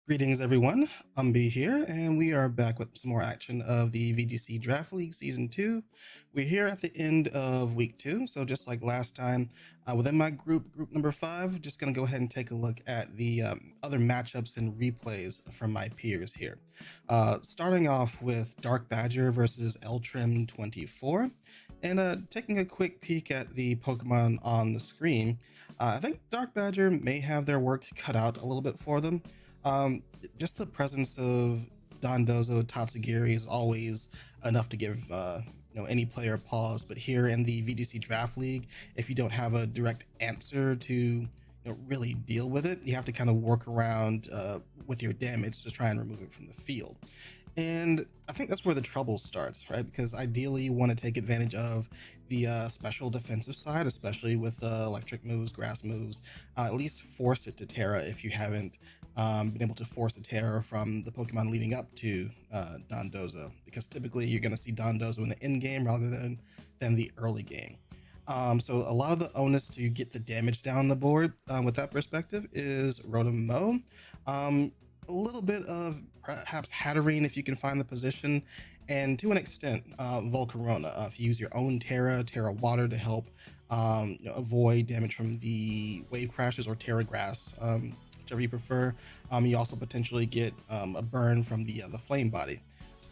Greetings, everyone. Umby here, and we are back with some more action of the VGC Draft League Season 2. We're here at the end of Week 2, so just like last time, within my group number 5, just going to go ahead and take a look at the other matchups and replays from my peers here. Starting off with Darkbadger versus Eltrim24, and taking a quick peek at the Pokemon on the screen, I think Darkbadger may have their work cut out a little bit for them. Um, just the presence of Dondozo Tatsugiri is always enough to give any player pause. But here in the VGC Draft League, if you don't have a direct answer to really deal with it, you have to kind of work around with your damage to try and remove it from the field. And I think that's where the trouble starts, right? Because ideally you want to take advantage of the special defensive side, especially with electric moves, grass moves. At least force it to Terra if you haven't been able to force a Terra from the Pokemon leading up to Dondozo, because typically you're going to see Dondozo in the end game rather than the early game. So a lot of the onus to get the damage down the board with that perspective is Rotom Mow. A little bit of perhaps Hatterene if you can find the position, and to an extent, Volcarona. If you use your own Terra Water to help avoid damage from the Wave Crashes or Terra Grass, whichever you prefer. You also potentially get a burn from the Flame Body.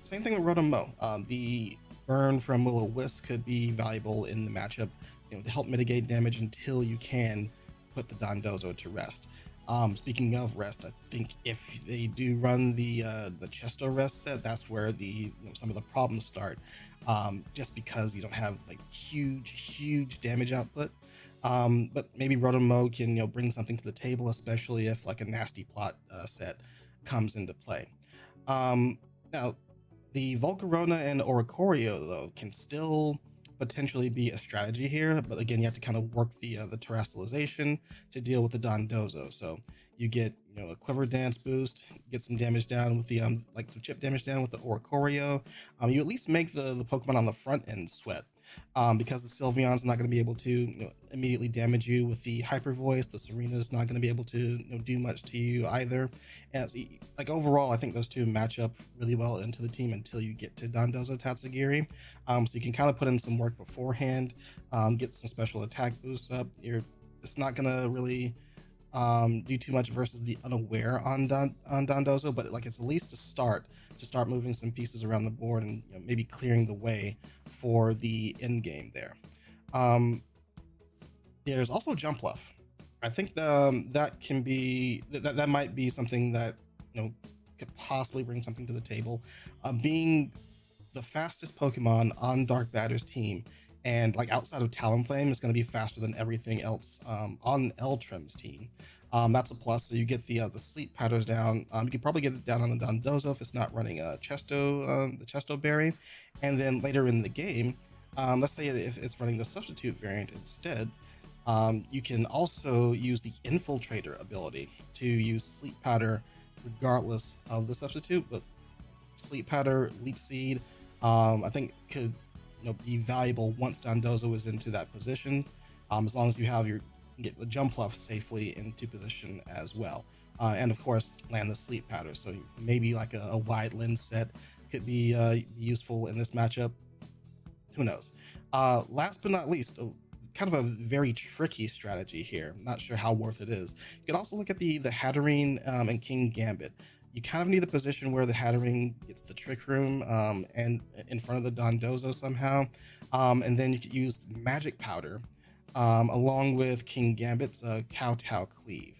Same thing with Rotom Mow. The burn from Will-O-Wisp could be valuable in the matchup, to help mitigate damage until you can put the Dondozo to rest. Speaking of rest, I think if they do run the Chesto rest set, that's where the some of the problems start. Just because you don't have like huge damage output. But maybe Rotom Mow can bring something to the table, especially if like a nasty plot set comes into play. Now, the Volcarona and Oricorio though can still potentially be a strategy here, but again, you have to kind of work the terrestrialization to deal with the Dondozo. So you get a Quiver Dance boost, get some damage down with the like some chip damage down with the Oricorio. You at least make the Pokemon on the front end sweat. Because the Sylveon's not going to be able to immediately damage you with the Hyper Voice. The Serena's not going to be able to do much to you either. And so, like overall, I think those two match up really well into the team until you get to Dondozo Tatsugiri. So you can kind of put in some work beforehand, get some special attack boosts up. It's not going to really do too much versus the unaware on Dondozo, but like it's at least a start to start moving some pieces around the board and maybe clearing the way for the end game there. There's also Jump Bluff. I think that can be that might be something that could possibly bring something to the table. Being the fastest Pokemon on Darkbadger's team, and like outside of Talonflame, it's going to be faster than everything else on Eltrim's team. That's a plus. So you get the sleep patterns down. You can probably get it down on the Dondozo if it's not running the Chesto Berry, and then later in the game, let's say if it's running the substitute variant instead, you can also use the Infiltrator ability to use sleep powder regardless of the substitute. But sleep powder, leech seed, I think could be valuable once Dondozo is into that position, as long as you have your get the jump bluff safely into position as well, and of course land the sleep powder. So maybe like a wide lens set could be useful in this matchup. Who knows? Last but not least, kind of a very tricky strategy here. Not sure how worth it is. You can also look at the Hatterene and King Gambit. You kind of need a position where the Hatterene gets the Trick Room and in front of the Dondozo somehow, and then you could use Magic Powder along with King Gambit's Kowtow Cleave.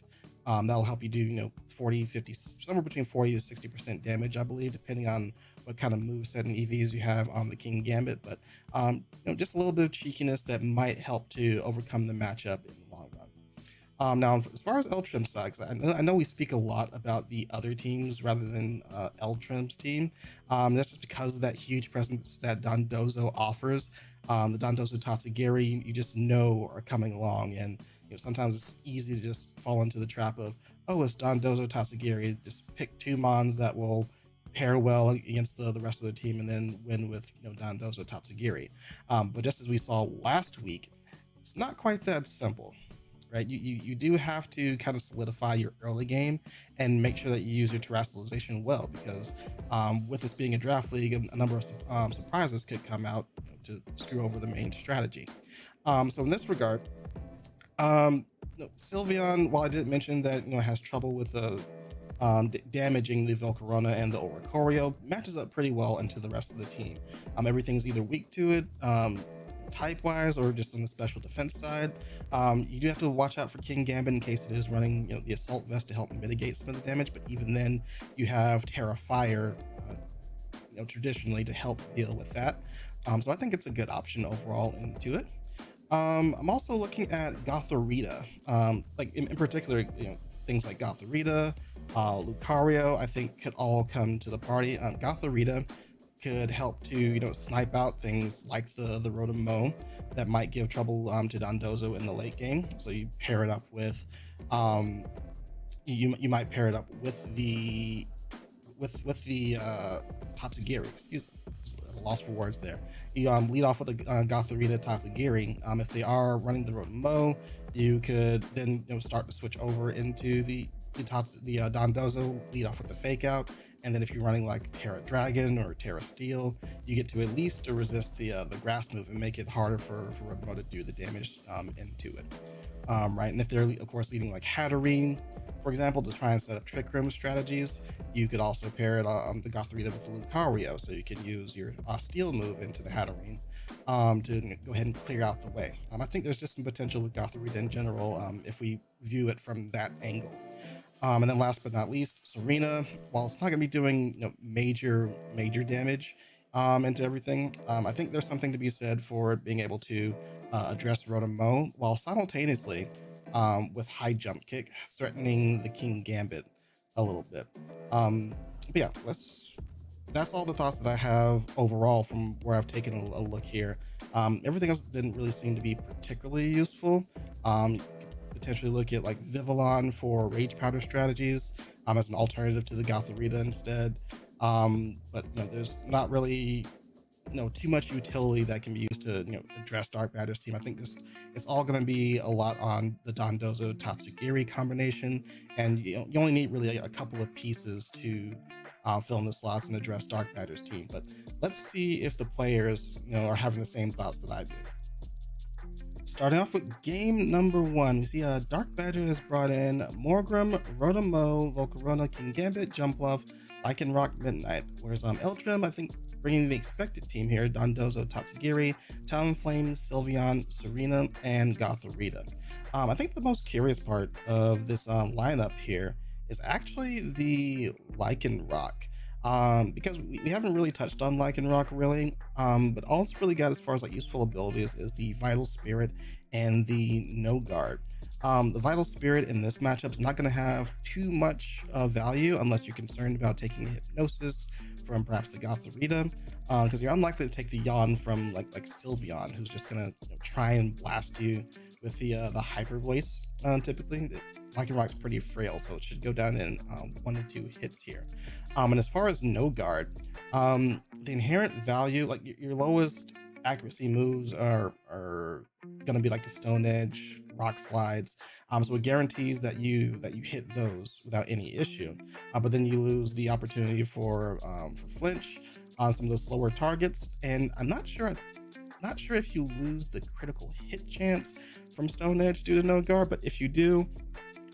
That'll help you do 40, 50, somewhere between 40 to 60% damage, I believe, depending on what kind of moveset and EVs you have on the King Gambit. But just a little bit of cheekiness that might help to overcome the matchup in the long run. Now, as far as Eltrim's side, I know we speak a lot about the other teams rather than Eltrim's team. That's just because of that huge presence that Dondozo offers. The Dondozo Tatsugiri, you just know are coming along, and sometimes it's easy to just fall into the trap of, oh, it's Dondozo Tatsugiri. Just pick two mons that will pair well against the rest of the team, and then win with Dondozo Tatsugiri. But just as we saw last week, it's not quite that simple. right? You do have to kind of solidify your early game and make sure that you use your terrestrialization well, because with this being a draft league, a number of surprises could come out, to screw over the main strategy. So in this regard, Sylveon, while I did mention that has trouble with the damaging the Volcarona and the Oricorio, matches up pretty well into the rest of the team. Everything's either weak to it, type wise, or just on the special defense side. You do have to watch out for King Gambit in case it is running the Assault Vest to help mitigate some of the damage, but even then you have Terra Fire traditionally to help deal with that. So I think it's a good option overall into it. I'm also looking at Gothorita, like in particular, things like Gothorita, Lucario, I think could all come to the party. Gothorita could help to snipe out things like the Rotom that might give trouble to Dondozo in the late game. So you pair it up with you might pair it up with the Tatsugiri, excuse me, lost for words there. You lead off with the Gothorita Tatsugiri. If they are running the Rotom, you could then start to switch over into the Dondozo, lead off with the Fake Out, and then if you're running like Terra Dragon or Terra Steel, you get to at least to resist the Grass move and make it harder for Rotom to do the damage into it. Right, and if they're of course leading like Hatterene, for example, to try and set up Trick Room strategies, you could also pair it the Gothorita with the Lucario, so you can use your Steel move into the Hatterene to go ahead and clear out the way. I think there's just some potential with Gothorita in general if we view it from that angle. And then last but not least, Serena, while it's not going to be doing major damage into everything, I think there's something to be said for being able to address Rotom while simultaneously with High Jump Kick threatening the King Gambit a little bit. But yeah, that's all the thoughts that I have overall from where I've taken a look here. Everything else didn't really seem to be particularly useful. Potentially look at like Vivillon for Rage Powder strategies as an alternative to the Gothorita instead. But there's not really too much utility that can be used to address Darkbadger's team. I think it's all going to be a lot on the Dondozo Tatsugiri combination, and you only need really a couple of pieces to fill in the slots and address Darkbadger's team. But let's see if the players are having the same thoughts that I do. Starting off with game number 1, we see Darkbadger has brought in Morgrem, Rotom, Volcarona, King Gambit, Jumpluff, Lycanroc, Midnight. Whereas Eltram, I think, bringing the expected team here: Dondozo, Tatsugiri, Talonflame, Sylveon, Serena, and Gothorita. I think the most curious part of this lineup here is actually the Lycanroc. Because we haven't really touched on Lycanroc really, but all it's really got as far as like useful abilities is the Vital Spirit and the No Guard. The Vital Spirit in this matchup is not going to have too much value unless you're concerned about taking a Hypnosis from perhaps the Gothorita, because you're unlikely to take the Yawn from like Sylveon, who's just going to try and blast you with the Hyper Voice. Typically, Lycanroc's pretty frail, so it should go down in 1 to 2 hits here. And as far as No Guard, the inherent value, like your lowest accuracy moves are going to be like the Stone Edge, Rock Slides, so it guarantees that you hit those without any issue. But then you lose the opportunity for flinch on some of those slower targets, and I'm not sure if you lose the critical hit chance from Stone Edge due to No Guard, but if you do,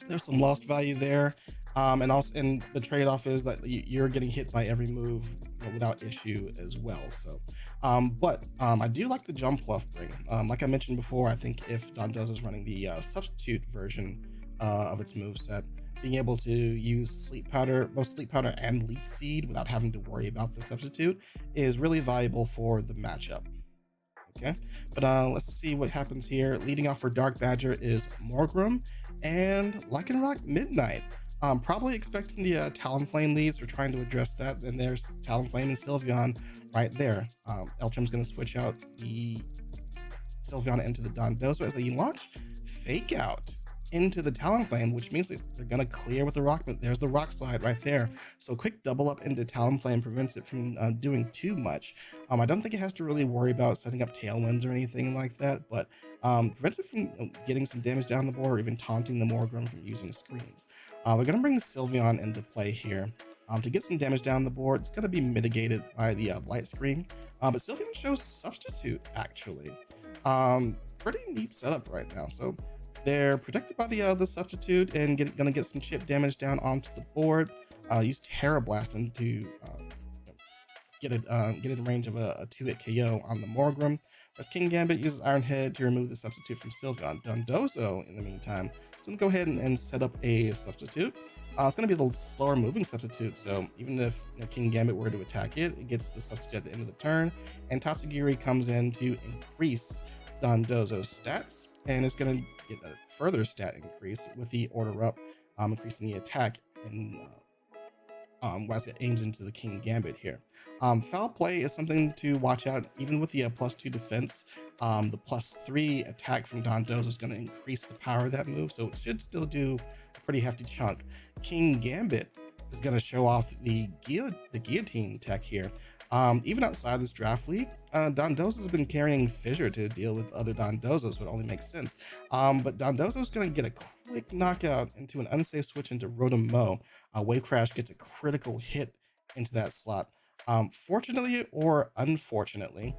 there's some lost value there. And the trade-off is that you're getting hit by every move without issue as well. So, but I do like the Jumpluff bring. Like I mentioned before, I think if Dondozo is running the substitute version of its moveset, being able to use both Sleep Powder and Leech Seed without having to worry about the substitute is really valuable for the matchup. Okay, but let's see what happens here. Leading off for Darkbadger is Morgrem and Lycanroc Midnight. Probably expecting the Talonflame leads. We're trying to address that, and there's Talonflame and Sylveon right there. Eltram's going to switch out the Sylveon into the Dondozo as they launch Fake Out. into the Talonflame, which means that they're gonna clear with the rock, but there's the rock slide right there. So quick double up into Talonflame prevents it from doing too much. I don't think it has to really worry about setting up tailwinds or anything like that, but prevents it from getting some damage down the board or even taunting the Morgrim from using screens. We're gonna bring Sylveon into play here. To get some damage down the board, it's gonna be mitigated by the light screen, but Sylveon shows Substitute actually. Pretty neat setup right now. So they're protected by the substitute and gonna get some chip damage down onto the board. Use Terra Blast to get in range of a 2-hit KO on the Morgrim. Whereas King Gambit uses Iron Head to remove the substitute from Sylveon. Dondozo, in the meantime, is gonna go ahead and set up a substitute. It's gonna be a little slower moving substitute, so even if King Gambit were to attack it, it gets the substitute at the end of the turn, and Tatsugiri comes in to increase Dondozo's stats, and it's going to get a further stat increase with the order up, increasing the attack and as it aims into the King Gambit here. Foul play is something to watch out, even with the +2 defense. The +3 attack from Dondozo is going to increase the power of that move, so it should still do a pretty hefty chunk. King Gambit is going to show off the guillotine tech here. Even outside this draft league, Dondozo's been carrying Fissure to deal with other Dondozos, so it only makes sense. But Dondozo's going to get a quick knockout into an unsafe switch into Rotom Mo. Wave Crash gets a critical hit into that slot. Fortunately or unfortunately,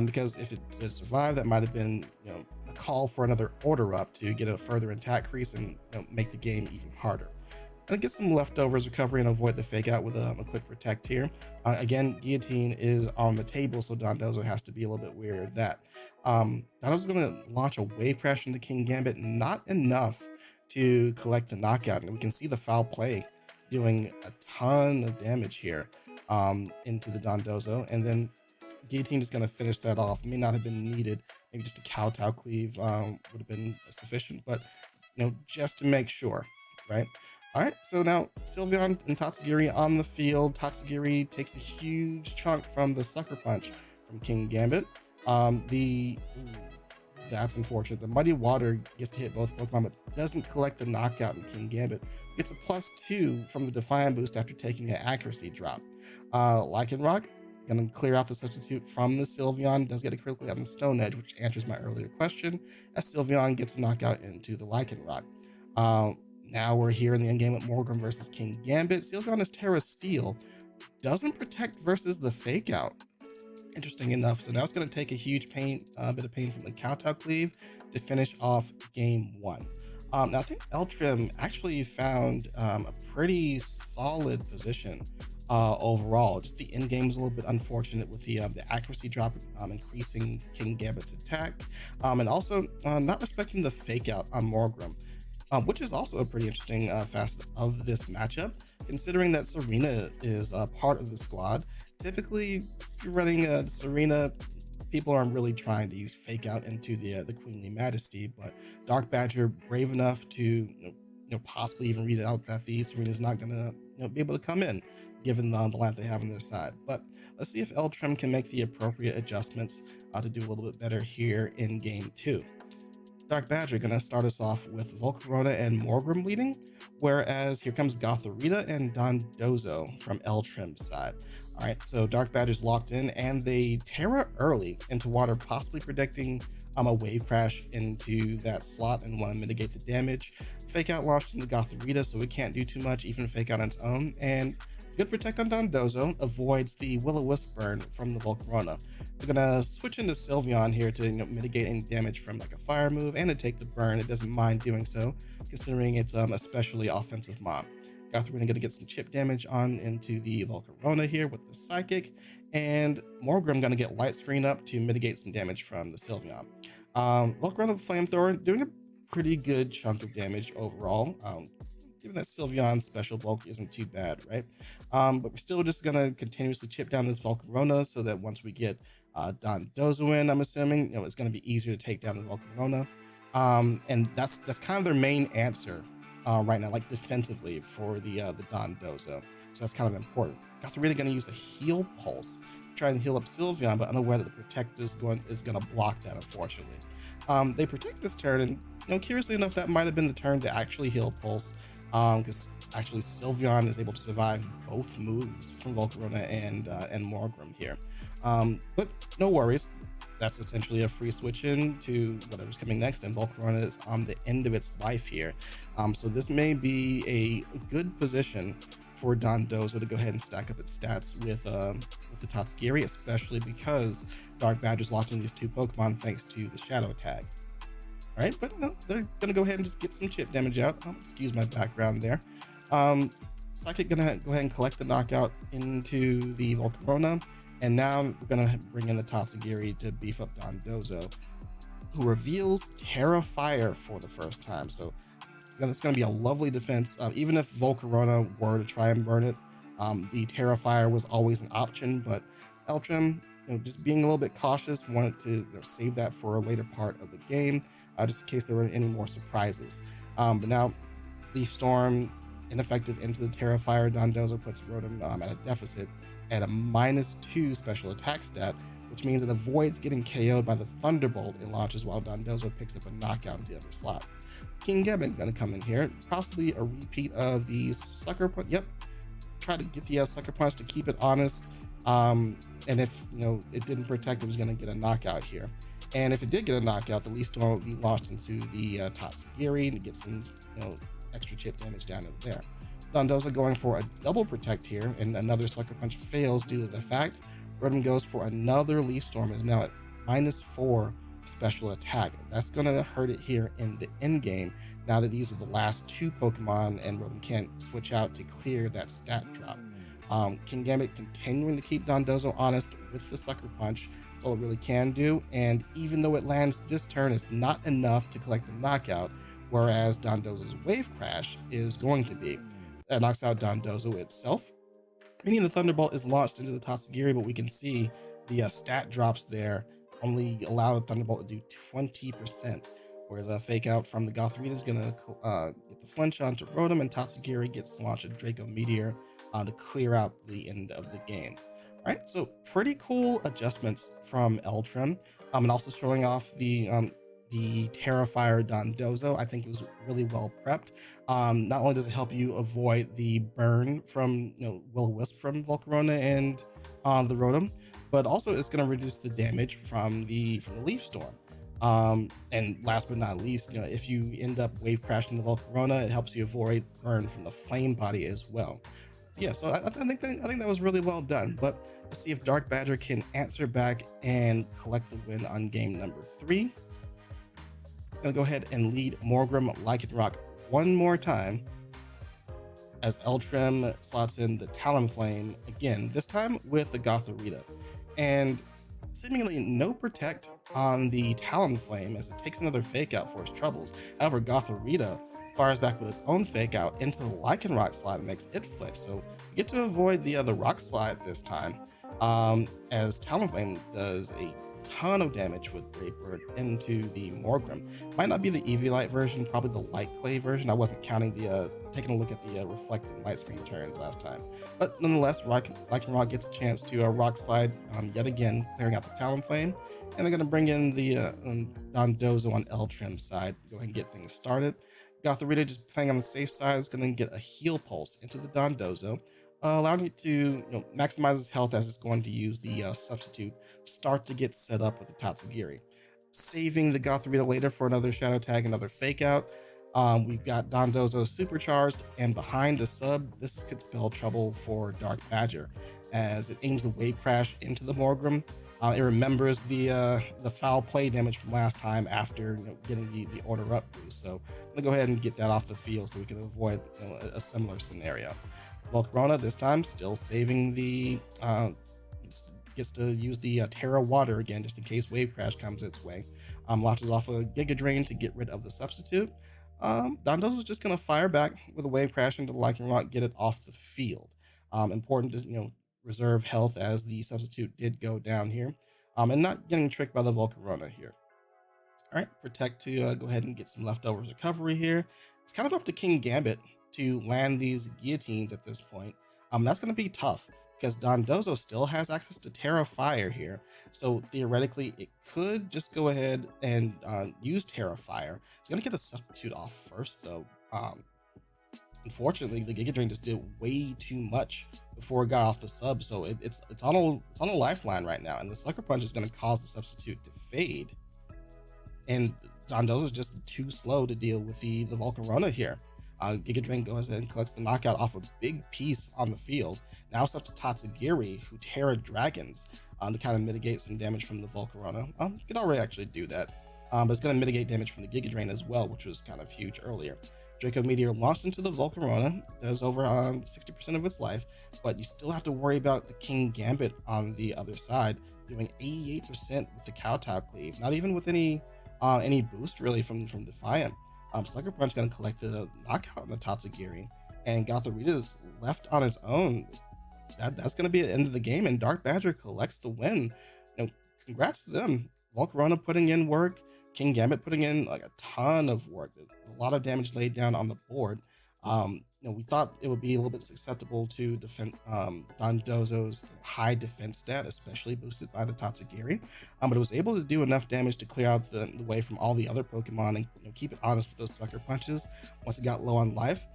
because if it survived, that might have been a call for another order up to get a further attack increase and make the game even harder. Gonna get some leftovers recovery and avoid the fake out with a quick protect here. Again, guillotine is on the table, so Dondozo has to be a little bit wary of that. Dondozo's gonna launch a wave crash into King Gambit, not enough to collect the knockout, and we can see the foul play doing a ton of damage here into the Dondozo, and then guillotine is gonna finish that off. May not have been needed, maybe just a kowtow cleave would have been sufficient, but just to make sure, right? All right, so now Sylveon and Tatsugiri on the field. Tatsugiri takes a huge chunk from the Sucker Punch from King Gambit. That's unfortunate. The Muddy Water gets to hit both Pokemon, but doesn't collect the knockout in King Gambit. Gets a +2 from the Defiant boost after taking an accuracy drop. Lycanroc, gonna clear out the substitute from the Sylveon. Does get a critical hit on the Stone Edge, which answers my earlier question, as Sylveon gets a knockout into the Lycanroc. Now we're here in the endgame with Morgrim versus King Gambit. Sylveon is Terra Steel. Doesn't protect versus the fake out. Interesting enough. So now it's going to take a huge bit of pain from the kowtow cleave to finish off game 1. Now I think Eltrim actually found a pretty solid position overall. Just the end game is a little bit unfortunate with the accuracy drop increasing King Gambit's attack, and also not respecting the fake out on Morgrim. Which is also a pretty interesting facet of this matchup, considering that Serena is part of the squad. Typically, if you're running Serena, people aren't really trying to use fake out into the Queenly Majesty, but Darkbadger brave enough to possibly even read out that the Serena's not gonna be able to come in, given the lineup they have on their side. But let's see if Eltrim can make the appropriate adjustments to do a little bit better here in game 2. Darkbadger gonna start us off with Volcarona and Morgrim leading, whereas here comes Gothorita and Dondozo from Eltrim's side. All right, so Darkbadger's locked in, and they Terra early into water, possibly predicting a wave crash into that slot and want to mitigate the damage. Fake out launched into Gothorita, so it can't do too much, even fake out on its own, and good protect on Dondozo avoids the Will-O-Wisp burn from the Volcarona. We're gonna switch into Sylveon here to mitigate any damage from like a fire move and to take the burn. It doesn't mind doing so, considering it's especially offensive mob. Gothorita gonna get some chip damage on into the Volcarona here with the Psychic, and Morgrim gonna get Light Screen up to mitigate some damage from the Sylveon. Volcarona Flamethrower doing a pretty good chunk of damage overall. Given that Sylveon's special bulk isn't too bad, right? But we're still just gonna continuously chip down this Volcarona so that once we get Dondozo in, I'm assuming it's gonna be easier to take down the Volcarona. And that's kind of their main answer right now, like defensively for the Dondozo. So that's kind of important. Gothorita gonna use a heal pulse, try and heal up Sylveon, but unaware that the Protect is gonna block that, unfortunately. They protect this turn, and curiously enough, that might have been the turn to actually heal Pulse, because actually Sylveon is able to survive both moves from Volcarona and Morgrim here. But no worries. That's essentially a free switch in to whatever's coming next, and Volcarona is on the end of its life here. So this may be a good position for Dondozo to go ahead and stack up its stats with the Tatsugiri, especially because Darkbadger's launching these two Pokemon thanks to the Shadow tag. All right, but no, they're gonna go ahead and just get some chip damage out. Excuse my background there. Psychic gonna go ahead and collect the knockout into the Volcarona, and now we're gonna bring in the Tatsugiri to beef up Dondozo, who reveals Terra Fire for the first time. So that's going to be a lovely defense. Even if Volcarona were to try and burn it, the Terra Fire was always an option, but Eltrim, just being a little bit cautious, wanted to save that for a later part of the game, just in case there were any more surprises. But now Leaf Storm ineffective into the Terra Fire. Dondozo puts Rotom at a deficit at a -2 special attack stat, which means it avoids getting KO'd by the Thunderbolt it launches while Dondozo picks up a knockout into the other slot. Kingambit gonna come in here, possibly a repeat of the Sucker Punch. Yep, try to get the Sucker Punch to keep it honest. And if it didn't protect, it was gonna get a knockout here. And if it did get a knockout, the Leaf Storm will be launched into the Tatsugiri to get some extra chip damage down over there. Dondozo going for a double protect here, and another Sucker Punch fails due to the fact Rotom goes for another Leaf Storm, is now at -4 special attack. That's going to hurt it here in the end game, now that these are the last two Pokemon and Rotom can't switch out to clear that stat drop. Kingambit continuing to keep Dondozo honest with the Sucker Punch. That's all it really can do, and even though it lands this turn, it's not enough to collect the knockout, whereas Dondozo's Wave Crash is going to be. That knocks out Dondozo itself, meaning the Thunderbolt is launched into the Tatsugiri, but we can see the stat drops there only allow Thunderbolt to do 20%, where the fake out from the Gothorita is going to get the flinch onto Rotom, and Tatsugiri gets to launch a Draco Meteor to clear out the end of the game. All right, so pretty cool adjustments from Eltrim, and also showing off the Terrifier Dondozo. I think it was really well prepped. Not only does it help you avoid the burn from Will-O-Wisp from Volcarona and the Rotom, but also it's going to reduce the damage from the Leaf Storm. And last but not least, if you end up wave crashing the Volcarona, it helps you avoid burn from the Flame Body as well. So yeah, so I think that was really well done. But let's see if Darkbadger can answer back and collect the win on game number 3. I'm gonna go ahead and lead Morgrim Lycanroc one more time as Eltrim slots in the Talonflame again, this time with the Gothorita. And seemingly no protect on the Talonflame as it takes another fake out for its troubles. However, Gothorita fires back with its own fake out into the Lycanroc slide and makes it flinch. So we get to avoid the other rock slide this time, as Talonflame does a ton of damage with Great Bird into the Morgrim. Might not be the Eviolite version, probably the Light Clay version. I wasn't counting taking a look at the reflected light screen turns last time. But nonetheless, Lycanroc gets a chance to rock slide yet again, clearing out the Talonflame. And they're going to bring in the Dondozo on Eltrim's side, go ahead and get things started. Gothorita, just playing on the safe side, is going to get a heal pulse into the Dondozo, allowing it to maximize its health as it's going to use the substitute start to get set up with the Tatsugiri. Saving the Gothorita later for another Shadow Tag, another Fake Out. We've got Dondozo supercharged, and behind the sub, this could spell trouble for Darkbadger as it aims the Wave Crash into the Morgrim. It remembers the foul play damage from last time after getting the order up boost. So I'm gonna go ahead and get that off the field so we can avoid a similar scenario. Volcarona this time still saving the gets to use the Terra Water again just in case Wave Crash comes its way. Launches off a Giga Drain to get rid of the substitute. Dondozo is just gonna fire back with a Wave Crash into Lycanroc, get it off the field. Important to reserve health as the substitute did go down here, and not getting tricked by the Volcarona here. All right, protect to go ahead and get some leftovers recovery here. It's kind of up to Kingambit to land these guillotines at this point. That's going to be tough because Dondozo still has access to Terra Fire here. So theoretically, it could just go ahead and use Terra Fire. It's going to get the substitute off first, though. Unfortunately, the Giga Drain just did way too much before it got off the sub, so it's on a lifeline right now, and the Sucker Punch is going to cause the substitute to fade. And Dondozo is just too slow to deal with the Volcarona here. Giga Drain goes and collects the knockout off a big piece on the field. Now it's up to Tatsugiri, who Terra Dragons to kind of mitigate some damage from the Volcarona. You could already actually do that, but it's going to mitigate damage from the Giga Drain as well, which was kind of huge earlier. Draco Meteor launched into the Volcarona, does over 60% of its life, but you still have to worry about the King Gambit on the other side, doing 88% with the Kowtow Cleave, not even with any boost really from Defiant. Sucker Punch gonna collect the knockout on the Tatsugiri, and Gothorita's left on his own. That's gonna be the end of the game, and Darkbadger collects the win. Congrats to them. Volcarona putting in work, King Gambit putting in like a ton of work, a lot of damage laid down on the board. We thought it would be a little bit susceptible to defend Dondozo's high defense stat, especially boosted by the Tatsugiri, but it was able to do enough damage to clear out the way from all the other Pokemon and keep it honest with those Sucker Punches once it got low on life.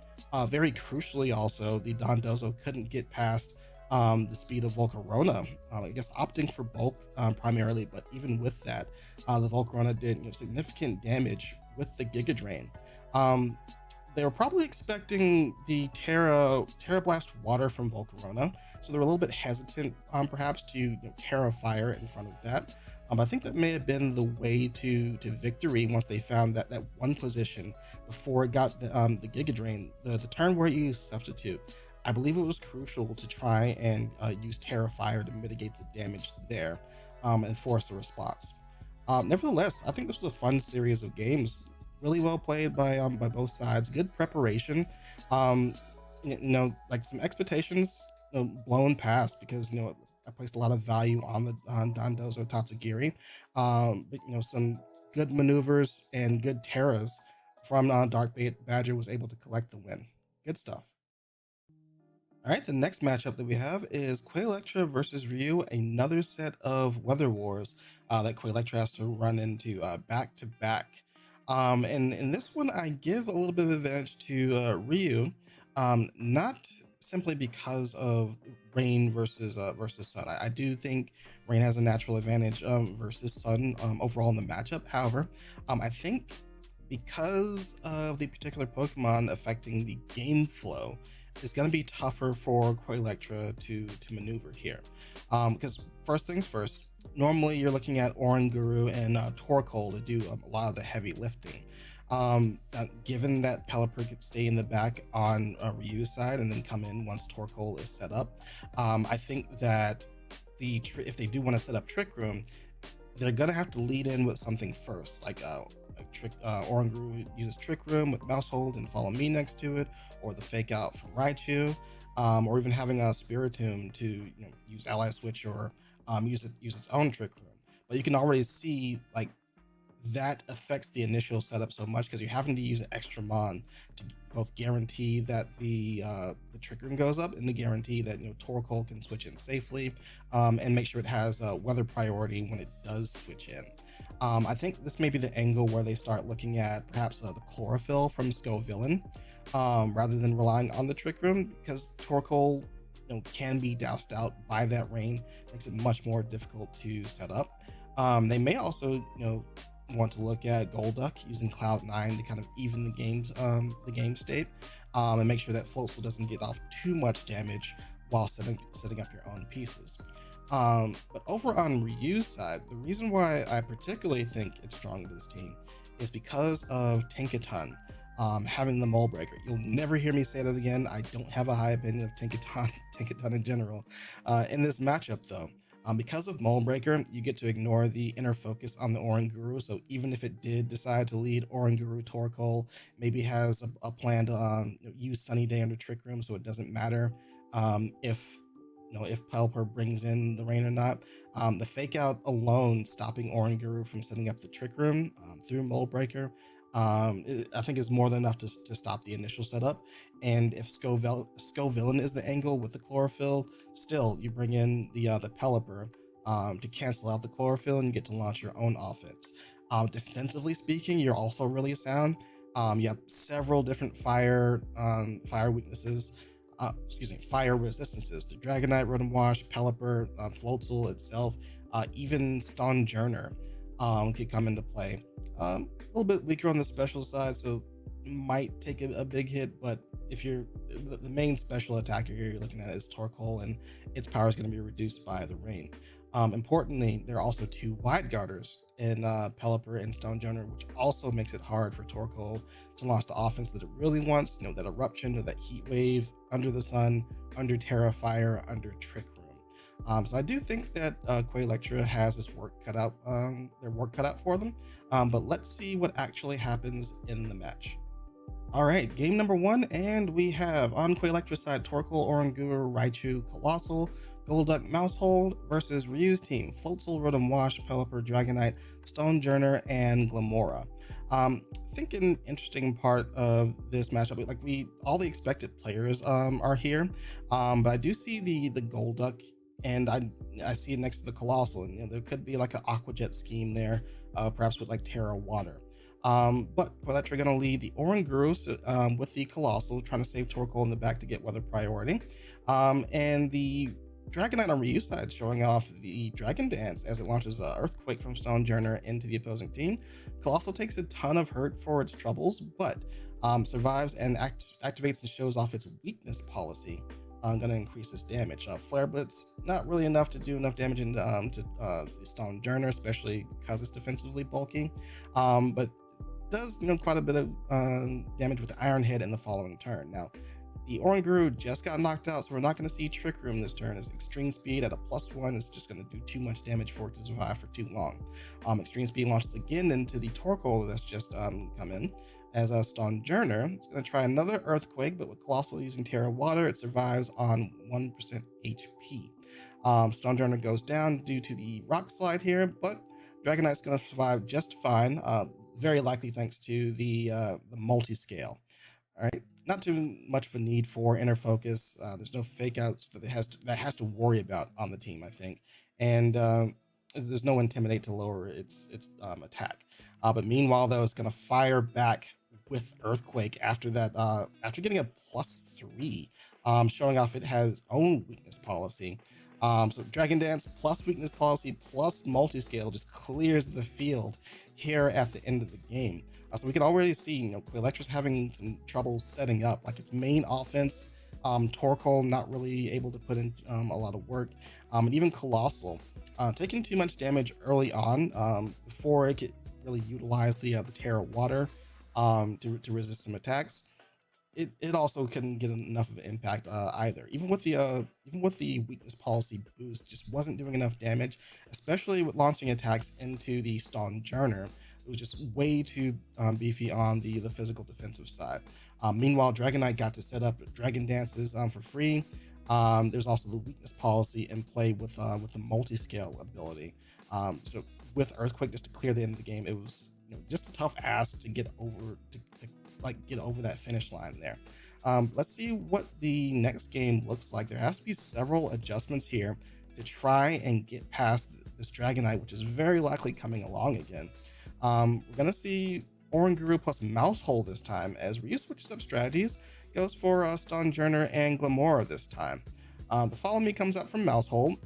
Very crucially, also, the Dondozo couldn't get past the speed of Volcarona. I guess opting for bulk primarily, but even with that, the Volcarona did significant damage with the Giga Drain. They were probably expecting the Terra Blast Water from Volcarona, so they were a little bit hesitant, perhaps, to Terra Fire in front of that. I think that may have been the way to victory once they found that one position before it got the Giga Drain. The turn where you use Substitute, I believe it was crucial to try and use Terra Fire to mitigate the damage there and force a response. Nevertheless, I think this was a fun series of games. Really well played by both sides. Good preparation. Like some expectations blown past because I placed a lot of value on the Dondozo Tatsugiri. But some good maneuvers and good Terras from Darkbadger was able to collect the win. Good stuff. All right, the next matchup that we have is Quaylectra versus Ryu, another set of Weather Wars that Quaylectra has to run into back to back. And in this one, I give a little bit of advantage to Ryu, not simply because of Rain versus Sun. I do think Rain has a natural advantage versus Sun overall in the matchup. However, I think because of the particular Pokemon affecting the game flow, it's going to be tougher for Quaylectra to maneuver here. Because first things first, normally you're looking at Oranguru and Torkoal to do a lot of the heavy lifting. Given that Pelipper could stay in the back on Ryu's side and then come in once Torkoal is set up, I think that if they do want to set up Trick Room, they're going to have to lead in with something first, like Oranguru uses Trick Room with Mouse Hold and Follow Me next to it, or the Fake Out from Raichu, or even having a Spiritomb to use Ally Switch or use its own Trick Room. But you can already see like that affects the initial setup so much because you're having to use an extra Mon to both guarantee that the Trick Room goes up and to guarantee that Torkoal can switch in safely, and make sure it has weather priority when it does switch in. I think this may be the angle where they start looking at perhaps the Chlorophyll from Scovillain, rather than relying on the Trick Room, because Torkoal can be doused out by that rain, makes it much more difficult to set up. They may also want to look at Golduck using Cloud9 to kind of even the game state, and make sure that Floatzel doesn't get off too much damage while setting up your own pieces. But over on Ryu's side, the reason why I particularly think it's strong to this team is because of Tinkaton having the Mole Breaker. You'll never hear me say that again. I don't have a high opinion of Tinkaton in general. In this matchup, though, because of Mole Breaker, you get to ignore the inner focus on the Oranguru. So even if it did decide to lead Oranguru Torkoal, maybe has a plan to use Sunny Day under Trick Room, so it doesn't matter if Pelipper brings in the rain or not. The Fake Out alone stopping Oranguru from setting up the Trick Room through Mole Breaker I think is more than enough to stop the initial setup. And if Scovillin is the angle with the chlorophyll, still you bring in the Pelipper to cancel out the chlorophyll, and you get to launch your own offense. Defensively speaking, you're also really sound. You have several different fire weaknesses. Fire resistances. The Dragonite, Rotom Wash, Pelipper, Floatzel itself, even Stonjourner could come into play. A little bit weaker on the special side, so might take a big hit, but if you're the main special attacker here you're looking at is Torkoal, and its power is going to be reduced by the rain. Importantly, there are also two wide guarders in Pelipper and Stonjourner, which also makes it hard for Torkoal to launch the offense that it really wants. That eruption or that heat wave under the sun, under Terra Fire, under Trick Room. So I do think that Quaylectra has this work cut out, their work cut out for them. But let's see what actually happens in the match. All right, game number one, and we have on Quaylectra's side Torkoal, Oranguru, Raichu, Colossal, Golduck, Mousehold versus Ryu's team, Floatzel, Rotom Wash, Pelipper, Dragonite, Stonjourner, and Glimmora. I think an interesting part of this matchup, like all the expected players are here, but I do see the Golduck, and I see it next to the Colossal, and there could be like an Aqua Jet scheme there, perhaps with like Terra Water. But Quaylectra going to lead the Oranguru with the Colossal, trying to save Torkoal in the back to get weather priority. And the Dragonite on Ryu's side showing off the Dragon Dance as it launches Earthquake from Stonjourner into the opposing team. Colossal takes a ton of hurt for its troubles, but survives and activates and shows off its weakness policy. Going to increase its damage. Flare Blitz, not really enough to do enough damage to the Stonjourner, especially because it's defensively bulky, but does quite a bit of damage with the Iron Head in the following turn. Now, the Oranguru just got knocked out, so we're not going to see Trick Room this turn. As Extreme Speed at a +1 is just going to do too much damage for it to survive for too long. Extreme Speed launches again into the Torkoal that's just come in. As a Stonjourner, it's going to try another Earthquake, but with Colossal using Terra Water, it survives on 1% HP. Stonjourner goes down due to the Rock Slide here, but Dragonite's going to survive just fine, very likely thanks to the multi-scale. All right, not too much of a need for inner focus. There's no fake outs that has to worry about on the team, I think, and there's no Intimidate to lower its attack. But meanwhile, though, it's going to fire back with Earthquake after that, after getting a +3, showing off it has its own weakness policy. So Dragon Dance plus weakness policy plus multi-scale just clears the field here at the end of the game. So we can already see, Quaylectra's having some trouble setting up, like its main offense. Torkoal not really able to put in a lot of work, and even Colossal taking too much damage early on before it could really utilize the Terra Water to resist some attacks. It also couldn't get enough of an impact either. Even with the weakness policy boost, just wasn't doing enough damage, especially with launching attacks into the Stonjourner. It was just way too beefy on the physical defensive side. Meanwhile, Dragonite got to set up Dragon Dances for free. There's also the weakness policy in play with the multi-scale ability. So with Earthquake just to clear the end of the game, it was just a tough ask to get over get over that finish line there. Let's see what the next game looks like. There has to be several adjustments here to try and get past this Dragonite, which is very likely coming along again. We're gonna see Oranguru plus Mousehold this time, as Ryu switches up strategies, goes for Stonjourner and Glimmora this time. The Follow Me comes out from Mousehold.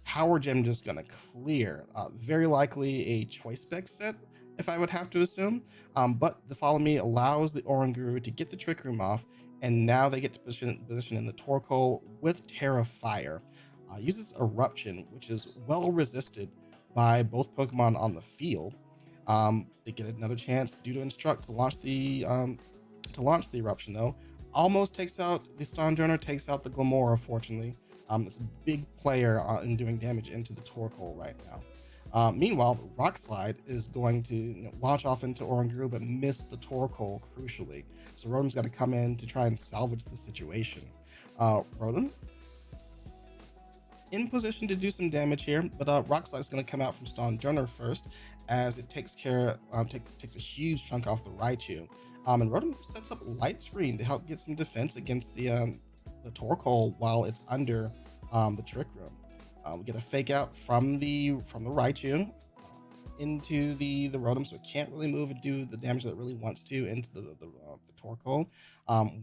Power Gem just gonna clear. Very likely a Choice Spec set, if I would have to assume. But the Follow Me allows the Oranguru to get the Trick Room off, and now they get to position in the Torkoal with Terra Fire. Uses Eruption, which is well resisted by both Pokemon on the field. They get another chance due to Instruct to launch the Eruption though. Almost takes out the Stonjourner, takes out the Glimmora, fortunately. It's a big player in doing damage into the Torkoal right now. Meanwhile, Rock Slide is going to launch off into Oranguru, but miss the Torkoal crucially. So Rotom's got to come in to try and salvage the situation. Rotom in position to do some damage here, but Rock Slide's going to come out from Stone Journal first, as it takes a huge chunk off the Raichu. And Rotom sets up Light Screen to help get some defense against the Torkoal while it's under the Trick Room. We get a fake out from the Raichu into the Rotom, so it can't really move and do the damage that it really wants to into the Torkoal.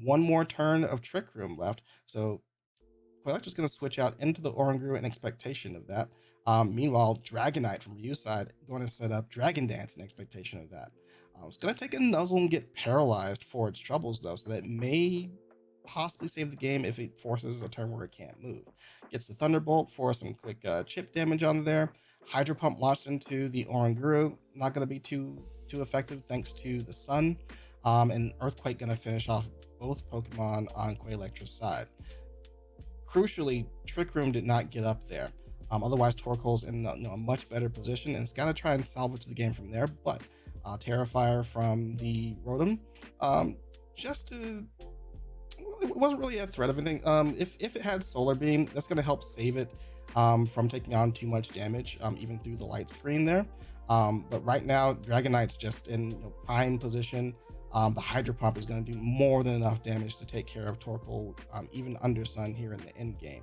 One more turn of Trick Room left, so Quaylectra's going to switch out into the Oranguru in expectation of that. Meanwhile, Dragonite from Ryu's side going to set up Dragon Dance in expectation of that. It's going to take a Nuzzle and get paralyzed for its troubles, though, so that may possibly save the game if it forces a turn where it can't move. Gets the Thunderbolt for some quick chip damage on there. Hydro Pump launched into the Oranguru, not going to be too effective thanks to the Sun. And Earthquake going to finish off both Pokemon on Quaylectra's side. Crucially, Trick Room did not get up there. Otherwise, Torkoal's in a much better position, and it's got to try and salvage the game from there. But Terrifier from the Rotom, it wasn't really a threat of anything. If it had Solar Beam, that's going to help save it from taking on too much damage, even through the light screen there. But right now, Dragonite's just in prime position. The Hydro Pump is going to do more than enough damage to take care of Torkoal, even under Sun here in the end game.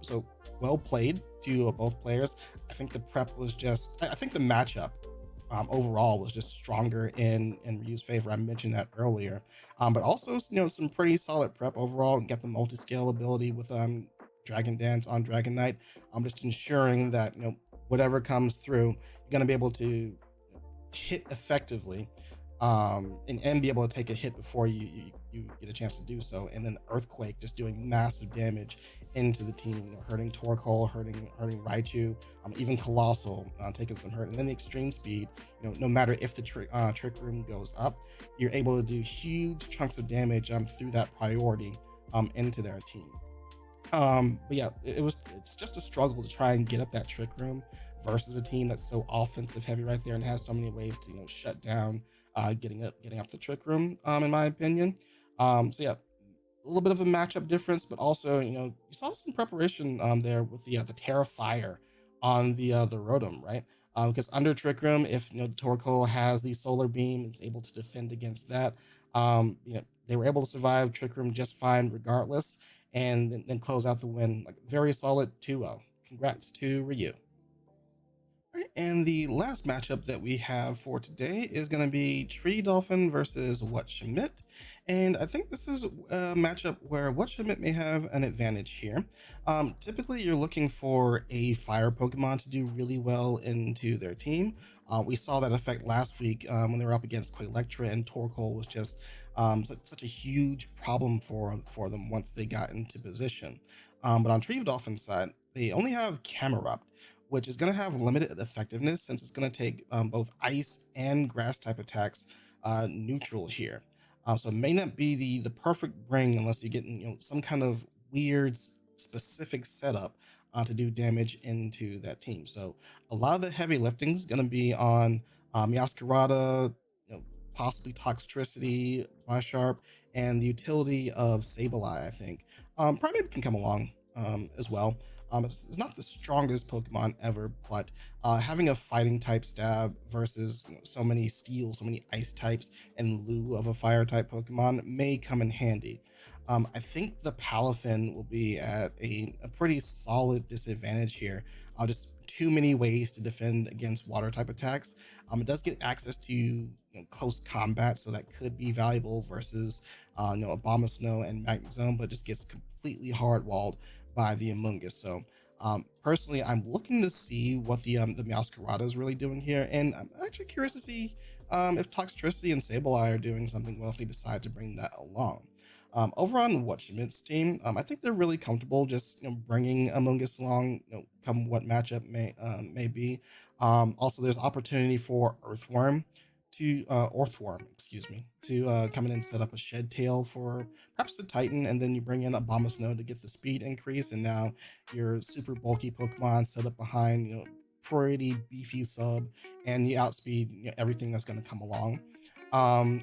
So well played to both players. I think the prep was I think the matchup overall was just stronger in Ryu's favor. I mentioned that earlier. But also, some pretty solid prep overall. Get the multi-scale ability with Dragon Dance on Dragonite. Just ensuring that whatever comes through, you're going to be able to hit effectively. And be able to take a hit before you get a chance to do so. And then Earthquake just doing massive damage into the team, hurting Torkoal, hurting Raichu, even Colossal taking some hurt. And then the extreme speed, no matter if the Trick Room goes up, you're able to do huge chunks of damage through that priority into their team. But yeah, it's just a struggle to try and get up that Trick Room versus a team that's so offensive heavy right there and has so many ways to shut down getting up the Trick Room, in my opinion. So yeah, a little bit of a matchup difference, but also you saw some preparation there with the Terrifier on the Rotom, right? Because under Trick Room, if Torkoal has the Solar Beam, it's able to defend against that. They were able to survive Trick Room just fine regardless, and then close out the win like very solid 2-0. Congrats to Ryu. And the last matchup that we have for today is going to be TreeDolphin versus Whatshamidt. And I think this is a matchup where Whatshamidt may have an advantage here. Typically, you're looking for a fire Pokemon to do really well into their team. We saw that effect last week when they were up against Quaylectra, and Torkoal was just such a huge problem for them once they got into position. But on TreeDolphin's side, they only have Camerupt, which is going to have limited effectiveness since it's going to take both ice and grass type attacks neutral here. So it may not be the perfect bring unless you get some kind of weird specific setup to do damage into that team. So a lot of the heavy lifting is going to be on Meowscarada, possibly Toxtricity, Bisharp, and the utility of Sableye, I think. Primeape can come along as well. It's not the strongest Pokemon ever, but having a fighting type stab versus so many steel, so many ice types in lieu of a fire type Pokemon may come in handy. I think the Palafin will be at a pretty solid disadvantage here. Just too many ways to defend against water type attacks. It does get access to close combat, so that could be valuable versus Abomasnow and Magnezone, but just gets completely hard walled by the Amoonguss. So personally, I'm looking to see what the Meowscarada is really doing here, and I'm actually curious to see if Toxtricity and Sableye are doing something well if they decide to bring that along. Over on Whatchamitt's team, I think they're really comfortable just bringing Amoonguss along, come what matchup may be. Also, there's opportunity for Earthworm, to come in and set up a Shed Tail for perhaps the Titan, and then you bring in Abomasnow to get the speed increase, and now your super bulky Pokemon set up behind pretty beefy sub, and you outspeed everything that's going to come along.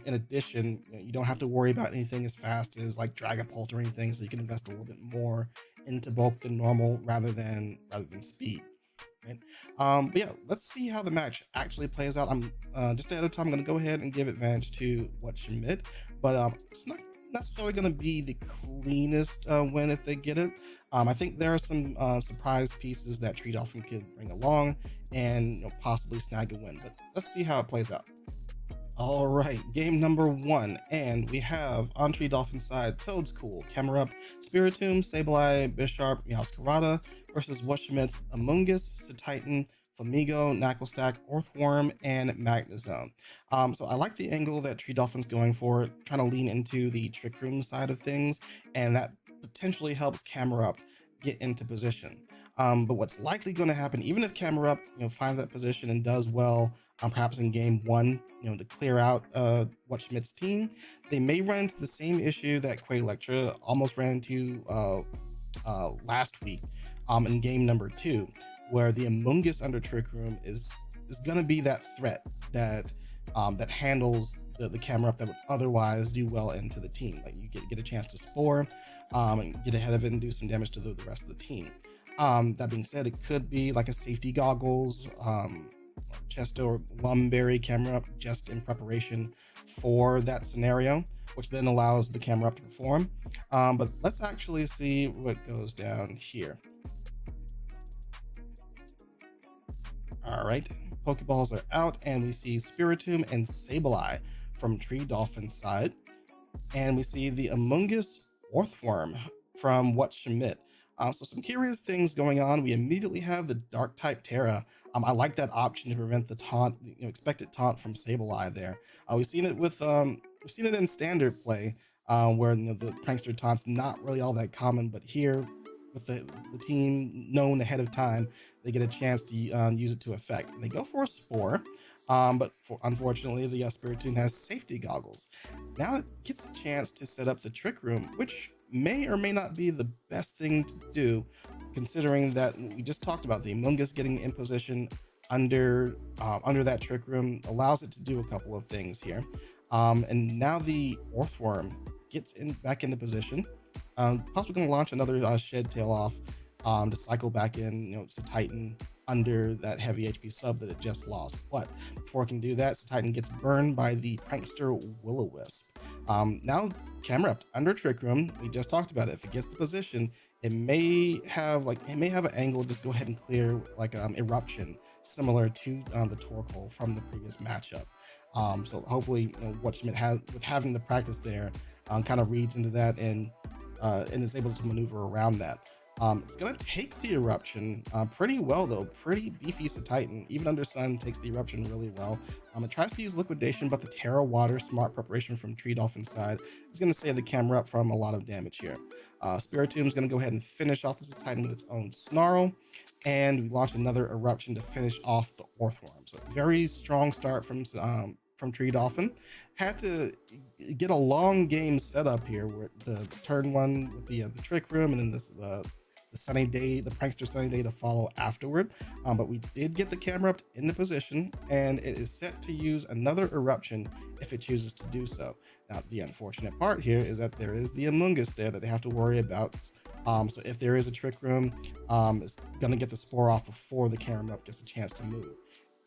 In addition, you don't have to worry about anything as fast as like Dragapult or anything, so you can invest a little bit more into bulk than normal rather than speed. Right? But yeah, let's see how the match actually plays out. I'm just ahead of time. I'm going to go ahead and give advantage to Whatshamidt, but it's not necessarily going to be the cleanest win if they get it. I think there are some surprise pieces that TreeDolphin could bring along and possibly snag a win. But let's see how it plays out. All right, game number 1, and we have on TreeDolphin side Toad's Cool, Camerupt, Spiritomb, Sableye, Bisharp, Meowscarada versus Whatchamit's Amoonguss, Titan, Flamigo, Knacklestack, Earthworm, and Magnezone. So I like the angle that TreeDolphin's going for, trying to lean into the Trick Room side of things, and that potentially helps Camerupt get into position. But what's likely going to happen, even if Camerupt finds that position and does well, perhaps in game 1, to clear out Whatchamit's team, they may run into the same issue that Quaylectra almost ran into last week in game number 2, where the Amoonguss under Trick Room is going to be that threat that that handles the Camerupt that would otherwise do well into the team. Like you get a chance to Spore and get ahead of it and do some damage to the rest of the team. That being said, it could be like a safety goggles, Chesto or Lumberry Camerupt just in preparation for that scenario, which then allows the Camerupt to perform. But let's actually see what goes down here. All right, Pokeballs are out, and we see Spiritomb and Sableye from TreeDolphin's side, and we see the Amoonguss Earthworm from Whatshamidt. So some curious things going on. We immediately have the Dark type Terra. I like that option to prevent the taunt, expected taunt from Sableye there. We've seen it in standard play, where the prankster taunt's not really all that common, but here with the team known ahead of time, they get a chance to use it to effect. And they go for a Spore, but unfortunately the Spiritomb has safety goggles. Now it gets a chance to set up the Trick Room, which may or may not be the best thing to do, considering that we just talked about the Amoonguss getting in position under that Trick Room allows it to do a couple of things here. And now the Earthworm gets back into position, possibly going to launch another Shed Tail off to cycle back in, it's a Titan under that heavy HP sub that it just lost. But before it can do that, Titan gets burned by the prankster Will-O-Wisp. Now Camerupt under Trick Room, we just talked about it. If it gets the position, it may have an angle, just go ahead and clear like Eruption, similar to the Torkoal from the previous matchup. So hopefully, Whatchamit with having the practice there, kind of reads into that and is able to maneuver around that. It's going to take the Eruption pretty well, though. Pretty beefy Titan. Even under Sun takes the Eruption really well. It tries to use Liquidation, but the Terra Water smart preparation from TreeDolphin's side is going to save the Camerupt from a lot of damage here. Spiritomb is going to go ahead and finish off this Titan with its own Snarl, and we launch another Eruption to finish off the Earthworm. So very strong start from TreeDolphin. Had to get a long game set up here with the turn 1 with the Trick Room, and then the Sunny Day, the prankster Sunny Day to follow afterward. But we did get the Camerupt in the position, and it is set to use another Eruption if it chooses to do so. Now, the unfortunate part here is that there is the Amoonguss there that they have to worry about. So if there is a Trick Room, it's going to get the Spore off before the Camerupt gets a chance to move.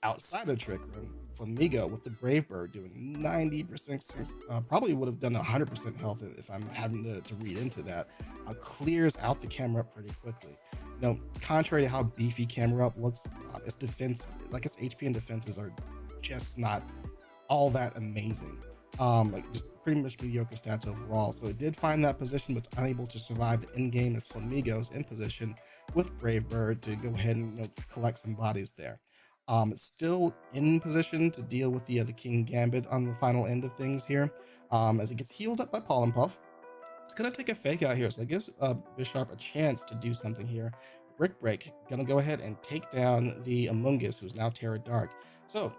Outside of Trick Room, Flamigo with the Brave Bird doing 90%, probably would have done 100% health if I'm having to read into that, clears out the Camerupt pretty quickly. Contrary to how beefy Camerupt looks, its defense, like its HP and defenses are just not all that amazing. Just pretty much mediocre stats overall. So it did find that position, but it's unable to survive the end game as Flamigo's in position with Brave Bird to go ahead and collect some bodies there. It's still in position to deal with the King Gambit on the final end of things here, as it gets healed up by Pollen Puff. It's gonna take a fake out here, so it gives Bisharp a chance to do something here. Brick Break gonna go ahead and take down the Amoonguss, who's now Terra Dark. So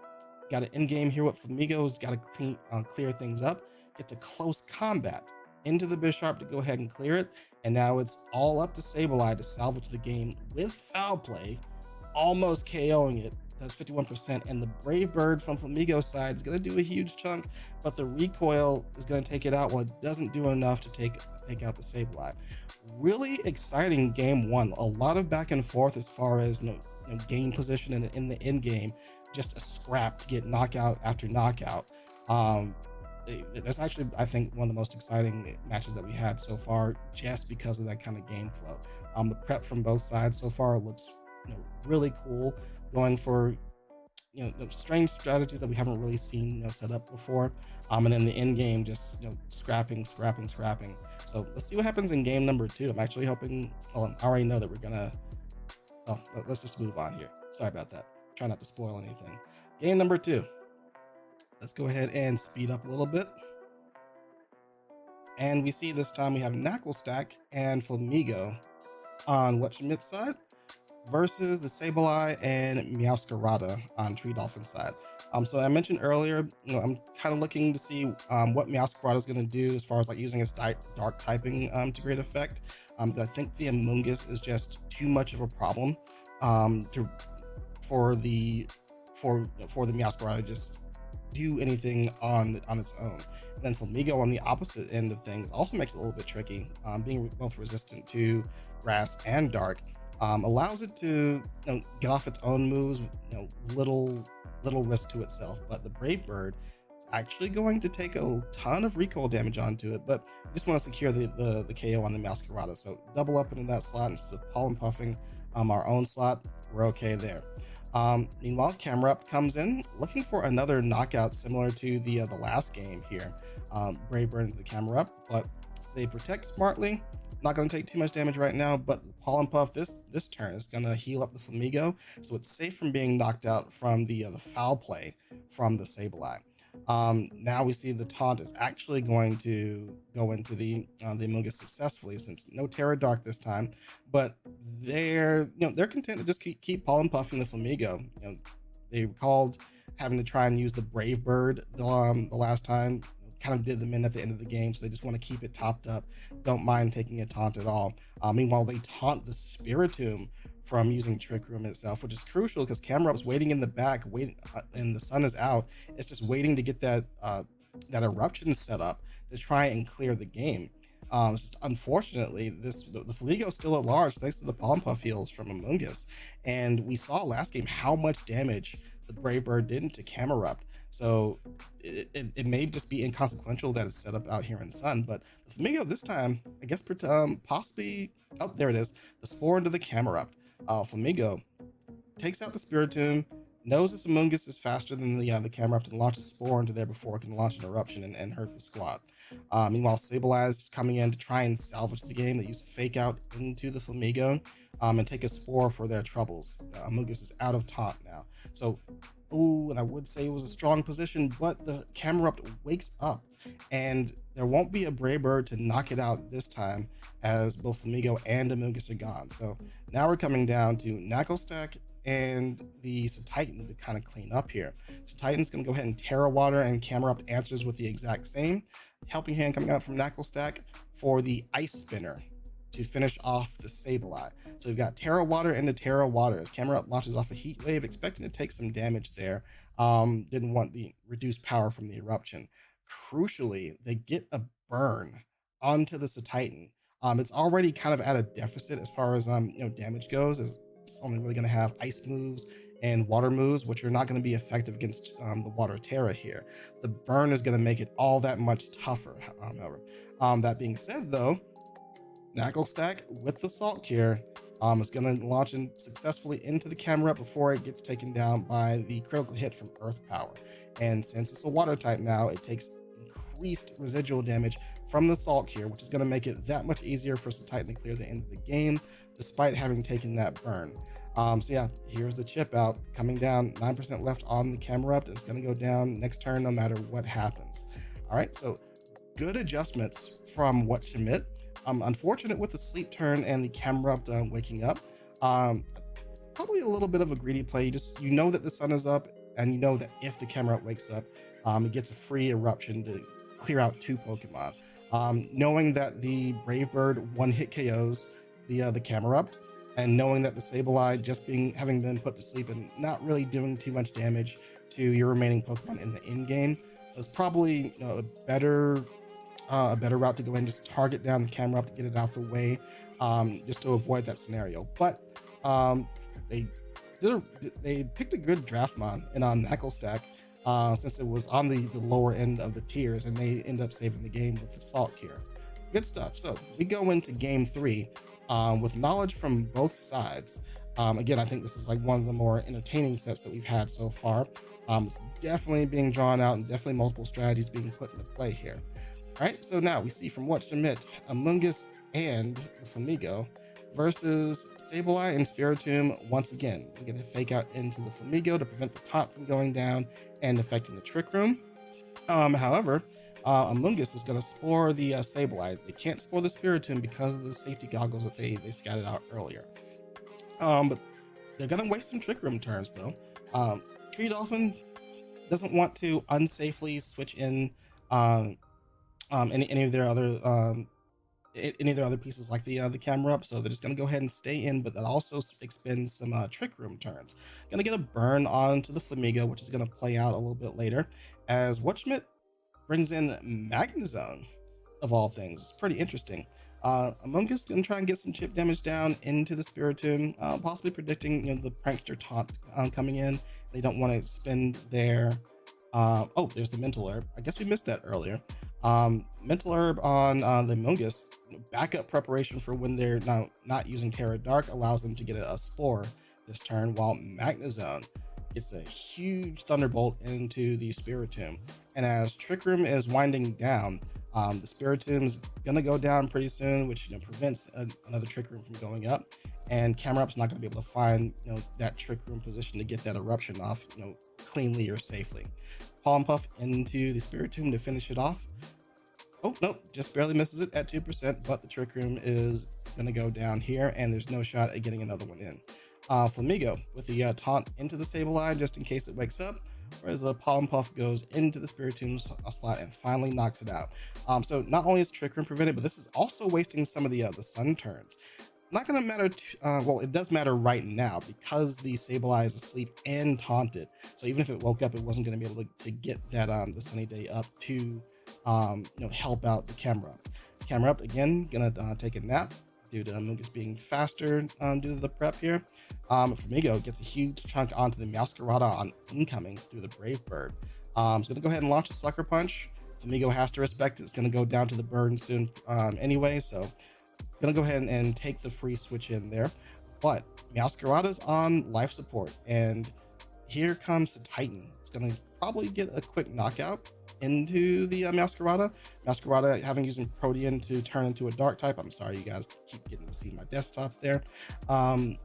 got an end game here with Flamigo's got to clear things up. Gets a close combat into the Bisharp to go ahead and clear it, and now it's all up to Sableye to salvage the game with Foul Play, almost KOing it. Does 51%, and the Brave Bird from Flamigo's side is going to do a huge chunk, but the recoil is going to take it out while it doesn't do enough to take out the Sableye. really exciting game one. A lot of back and forth as far as game position in the end game. Just a scrap to get knockout after knockout. Um, that's actually, I think, one of the most exciting matches that we had so far, just because of that kind of game flow. The prep from both sides so far looks really cool, going for strange strategies that we haven't really seen set up before. And then the end game just scrapping. So let's see what happens in game number two. I'm actually hoping. Well, I already know that we're gonna. Oh, let's just move on here. Sorry about that. Try not to spoil anything. Game number two. Let's go ahead and speed up a little bit. And we see this time we have Knacklestack and Flamigo on Whatshamidt side versus the Sableye and Meowscarada on TreeDolphin side. So I mentioned earlier, I'm kind of looking to see what Meowscarada is going to do as far as like using its dark typing to great effect. I think the Amoonguss is just too much of a problem for the Meowscarada to just do anything on its own. And then Flamigo on the opposite end of things also makes it a little bit tricky, being both resistant to grass and dark. Allows it to get off its own moves, little risk to itself. But the Brave Bird is actually going to take a ton of recoil damage onto it, but we just want to secure the KO on the Meowscarada. So double up into that slot instead of pollen puffing our own slot. We're okay there. Meanwhile, Camerupt comes in looking for another knockout similar to the last game here. Brave Bird into the Camerupt, but they protect smartly. Not going to take too much damage right now, but the Pollen Puff this turn is going to heal up the Flamigo, so it's safe from being knocked out from the foul play from the Sableye. Now we see the taunt is actually going to go into the Amoonguss successfully, since no Terra Dark this time, but they're content to just keep Pollen Puffing the Flamigo. They recalled having to try and use the Brave Bird the last time. Kind of did them in at the end of the game, so they just want to keep it topped up, don't mind taking a taunt at all. Meanwhile, they taunt the Spiritomb from using Trick Room itself, which is crucial because Camerupt's waiting in the back, and the sun is out. It's just waiting to get that eruption set up to try and clear the game. It's just unfortunately the Flamigo is still at large thanks to the Pollen Puff heals from Amoonguss, and we saw last game how much damage the Brave Bird did into Camerupt. So it may just be inconsequential that it's set up out here in the sun, but the Flamigo this time, I guess, possibly, oh, there it is, the Spore into the Camerupt. Flamigo takes out the Spiritomb, knows this Amoonguss is faster than the Camerupt, and launches Spore into there before it can launch an eruption and hurt the squad. Meanwhile, Sableye is coming in to try and salvage the game. They use Fake Out into the Flamigo and take a Spore for their troubles. Amoonguss is out of taunt now. So, and I would say it was a strong position, but the Camerupt wakes up, and there won't be a Brave Bird to knock it out this time, as both Flamigo and Amoonguss are gone. So now we're coming down to Knacklestack and the Titan to kind of clean up here. So Titan's going to go ahead and Terra Water, and Camerupt answers with the exact same. Helping hand coming out from Knacklestack for the Ice Spinner to finish off the Sableye. So we've got Terra Water into Terra Water as Camerupt launches off a Heat Wave, expecting to take some damage there. Didn't want the reduced power from the eruption. Crucially, they get a burn onto the Titan. It's already kind of at a deficit as far as damage goes. It's only really going to have ice moves and water moves, which are not going to be effective against the Water Terra here. The burn is going to make it all that much tougher, however. That being said, though, Knacklestack with the Salt Cure is going to launch successfully into the Camerupt before it gets taken down by the critical hit from Earth Power. And since it's a water type now, it takes increased residual damage from the Salt Cure, which is going to make it that much easier for Titan to clear the end of the game, despite having taken that burn. So yeah, here's the chip out, coming down, 9% left on the Camerupt. It's going to go down next turn no matter what happens. All right, so good adjustments from Whatshamidt. Unfortunate with the sleep turn and the Camerupt waking up. Probably a little bit of a greedy play. You know that the sun is up, and you know that if the Camerupt wakes up, it gets a free eruption to clear out 2 Pokemon. Knowing that the Brave Bird one-hit KOs the Camerupt, and knowing that the Sableye having been put to sleep and not really doing too much damage to your remaining Pokemon in the end game, was probably a better a better route to go and just target down the camera up to get it out the way, just to avoid that scenario. But they they picked a good draft mod in Knuckle Stack, since it was on the lower end of the tiers, and they end up saving the game with the Salt here. Good stuff. So we go into game 3 with knowledge from both sides. Again, I think this is like one of the more entertaining sets that we've had so far. It's definitely being drawn out and definitely multiple strategies being put into play here. All right, so now we see from Whatshamidt, Amoonguss, and the Flamigo versus Sableye and Spiritomb once again. We get to fake out into the Flamigo to prevent the taunt from going down and affecting the Trick Room. However, Amoonguss is going to spore the Sableye. They can't spore the Spiritomb because of the safety goggles that they scattered out earlier. But they're going to waste some Trick Room turns though. TreeDolphin doesn't want to unsafely switch in any of their other pieces like the camera up, so they're just going to go ahead and stay in, but that also expends some Trick Room turns. Going to get a burn onto the Flamigo, which is going to play out a little bit later as Whatshamidt brings in Magnezone of all things. It's pretty interesting. Amoonguss gonna try and get some chip damage down into the Spiritomb, possibly predicting the prankster taunt coming in. They don't want to spend their oh, there's the mental herb. I guess we missed that earlier. Mental herb on the Amoonguss, backup preparation for when they're not using Terra Dark, allows them to get a spore this turn, while Magnezone gets a huge thunderbolt into the Spiritomb. And as Trick Room is winding down, the Spiritomb is gonna go down pretty soon, which prevents another Trick Room from going up. And Camera Up's not gonna be able to find that Trick Room position to get that eruption off cleanly or safely. Pollen Puff into the Spiritomb to finish it off. Oh nope, just barely misses it at 2%, but the Trick Room is gonna go down here, and there's no shot at getting another one in. Flamigo with the taunt into the Sableye just in case it wakes up, whereas the Pollen Puff goes into the Spiritomb slot and finally knocks it out. So not only is Trick Room prevented, but this is also wasting some of the Sun turns. Not going to matter, well, it does matter right now because the Sableye is asleep and taunted. So even if it woke up, it wasn't going to be able to get that the Sunny Day up to help out the Camera Up. Camera Up again gonna take a nap due to Amoonguss being faster due to the prep here. Flamigo gets a huge chunk onto the Meowscarada on incoming through the Brave Bird. It's gonna go ahead and launch a Sucker Punch. Flamigo has to respect it. It's gonna go down to the burn soon anyway, so gonna go ahead and take the free switch in there. But Meowscarada's on life support, and here comes the Titan. It's gonna probably get a quick knockout into the Meowscarada. Meowscarada having using Protean to turn into a dark type. I'm sorry, you guys keep getting to see my desktop there. Turn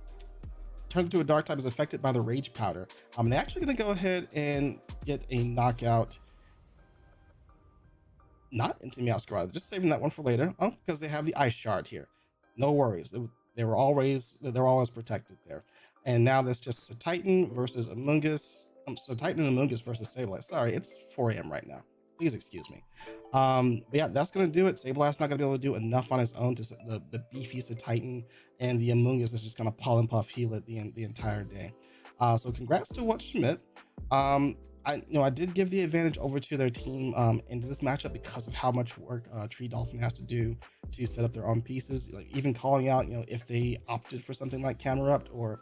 into a dark type is affected by the Rage Powder. They're actually going to go ahead and get a knockout, not into Meowscarada, just saving that one for later. Oh, because they have the Ice Shard here. No worries, they're always protected there. And now that's just a Titan versus Amoonguss. So Titan and Amoonguss versus Sableye. Sorry, it's 4 a.m. right now. Please excuse me. But yeah, that's gonna do it. Sableye's not gonna be able to do enough on his own to the beefiest Titan, and the Amoonguss is just gonna Pollen Puff heal it the entire day. So congrats to Whatshamidt. I did give the advantage over to their team into this matchup because of how much work TreeDolphin has to do to set up their own pieces. Like even calling out, if they opted for something like Camera Up or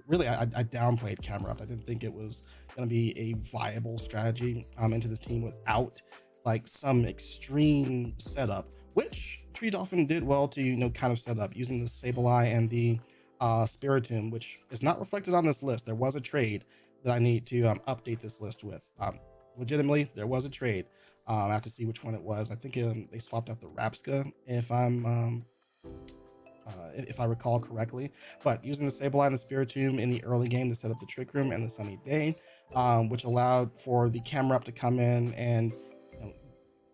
really, I downplayed Camera Up. I didn't think it was going to be a viable strategy into this team without like some extreme setup, which TreeDolphin did well to kind of set up using the Sableye and the Spiritomb, which is not reflected on this list. There was a trade that I need to update this list with. Legitimately, there was a trade. I have to see which one it was. I think they swapped out the Rapska, if I recall correctly, but using the Sableye and the Spiritomb in the early game to set up the Trick Room and the Sunny Day, which allowed for the Camera Up to come in and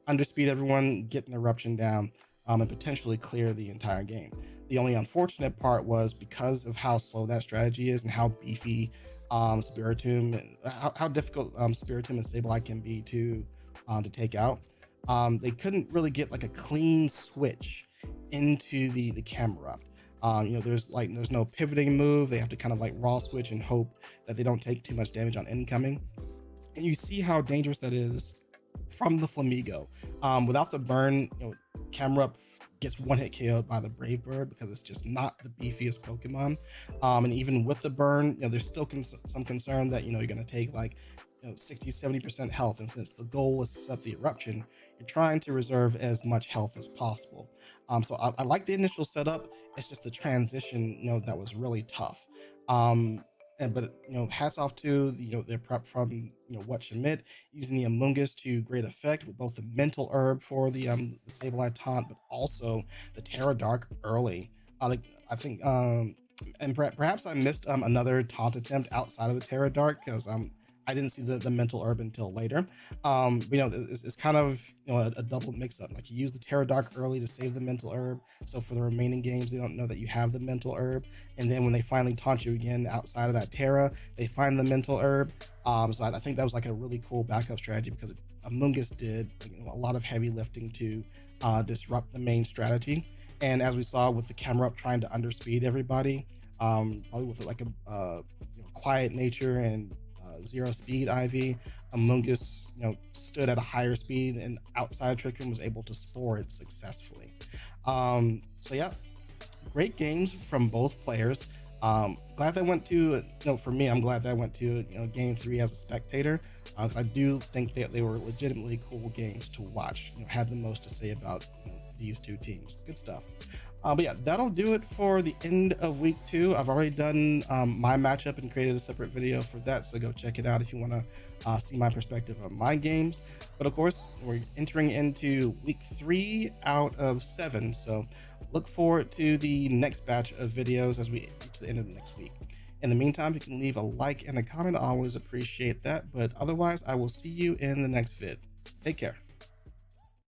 underspeed everyone, get an eruption down, and potentially clear the entire game. The only unfortunate part was because of how slow that strategy is and how beefy Spiritomb, how difficult Spiritomb and Sableye can be to take out. They couldn't really get like a clean switch into the Camera Up. There's no pivoting move. They have to kind of like raw switch and hope that they don't take too much damage on incoming. And you see how dangerous that is from the Flamigo. Without the burn, Camera gets one hit KO'd by the Brave Bird because it's just not the beefiest Pokemon. And even with the burn, there's still some concern that you're going to take like 60-70% health, and since the goal is to set the eruption, you're trying to reserve as much health as possible. So I like the initial setup. It's just the transition that was really tough. But hats off to their prep from Whatshamidt, using the Amoonguss to great effect with both the mental herb for the Sableye taunt, but also the Terra Dark early. I think and perhaps I missed another taunt attempt outside of the Terra Dark, because I didn't see the mental herb until later. But, it's kind of a double mix up. Like, you use the Terra Dark early to save the mental herb, so for the remaining games they don't know that you have the mental herb, and then when they finally taunt you again outside of that Terra, they find the mental herb. So I think that was like a really cool backup strategy, because Amoonguss did a lot of heavy lifting to disrupt the main strategy. And as we saw with the camera up trying to underspeed everybody, probably with like a quiet nature and zero speed IV, Amoonguss stood at a higher speed, and outside Trick Room was able to spore it successfully. So yeah, great games from both players. Glad that went to for me, I'm glad that I went to game 3 as a spectator, because I do think that they were legitimately cool games to watch. Had the most to say about these two teams. Good stuff. But yeah, that'll do it for the end of week 2. I've already done my matchup and created a separate video for that, so go check it out if you want to see my perspective on my games. But of course, we're entering into week 3 out of 7, so look forward to the next batch of videos as we get to the end of the next week. In the meantime, you can leave a like and a comment. I always appreciate that, but otherwise I will see you in the next vid. Take care.